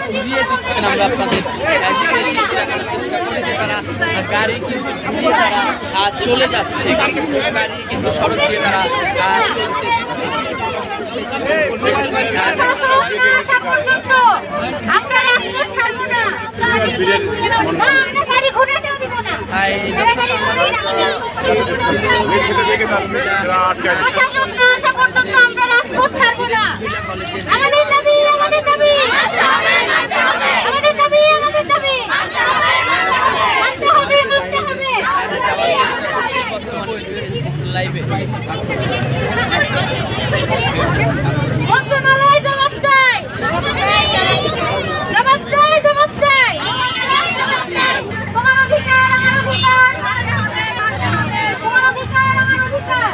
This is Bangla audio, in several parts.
ঘুরিয়ে দিচ্ছেন আমরা আপনাদের দেখানোর চেষ্টা করি যে তারা গাড়ি কিন্তু ঘুরিয়ে তারা চলে যাচ্ছে, কিন্তু গাড়ি কিন্তু সড়ক দিয়ে তারা চলতে দিচ্ছে। লাইভে জবাব চাই, জবাব চাই, জবাব চাই। তোমার অধিকার, আমার অধিকার, তোমার অধিকার, আমার অধিকার।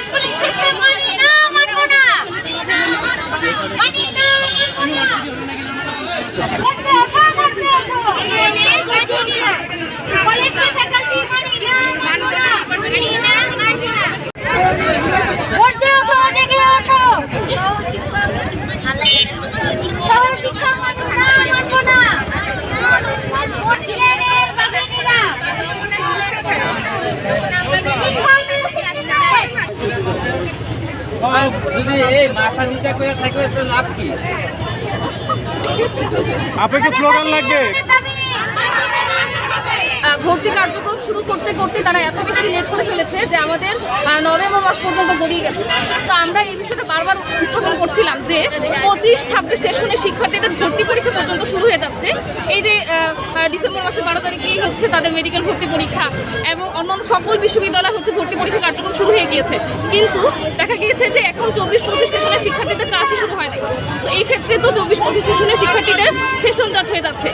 স্কুলিং সিস্টেম মানি না, মানব না, মানি না, মানব না। कॉलेज के फैकल्टी मानी ना, मानो ना, मानी ना, मानो ना। उठ जाओ, उठो, जगे उठो। शहर शिक्षा मानो ना, मानो ना। धीरे धीरे बागेला। যদি এই মাথা নিচা করে থাকবে তো লাভ কি? আপনাকে স্লোগান লাগবে। ভর্তি কার্যক্রম শুরু করতে করতে তারা এত বেশি লেট করে ফেলেছে যে আমাদের নভেম্বর মাস পর্যন্ত গড়িয়ে গেছে। তো আমরা এই বিষয়টা বারবার উত্থাপন করছিলাম যে 25-26 সেশনে শিক্ষার্থীদের ভর্তি পরীক্ষা পর্যন্ত শুরু হয়ে যাচ্ছে। এই যে ডিসেম্বর মাসের 12 তারিখেই হচ্ছে তাদের মেডিকেল ভর্তি পরীক্ষা এবং অন্যান্য সকল বিশ্ববিদ্যালয় হচ্ছে ভর্তি পরীক্ষা কার্যক্রম শুরু হয়ে গিয়েছে, কিন্তু দেখা গিয়েছে যে এখন 24-25 সেশনের শিক্ষার্থীদের ক্লাসই শুরু হয় নাই। তো এই ক্ষেত্রে তো 24-25 সেশনের শিক্ষার্থীদের সেশন জট হয়ে যাচ্ছে।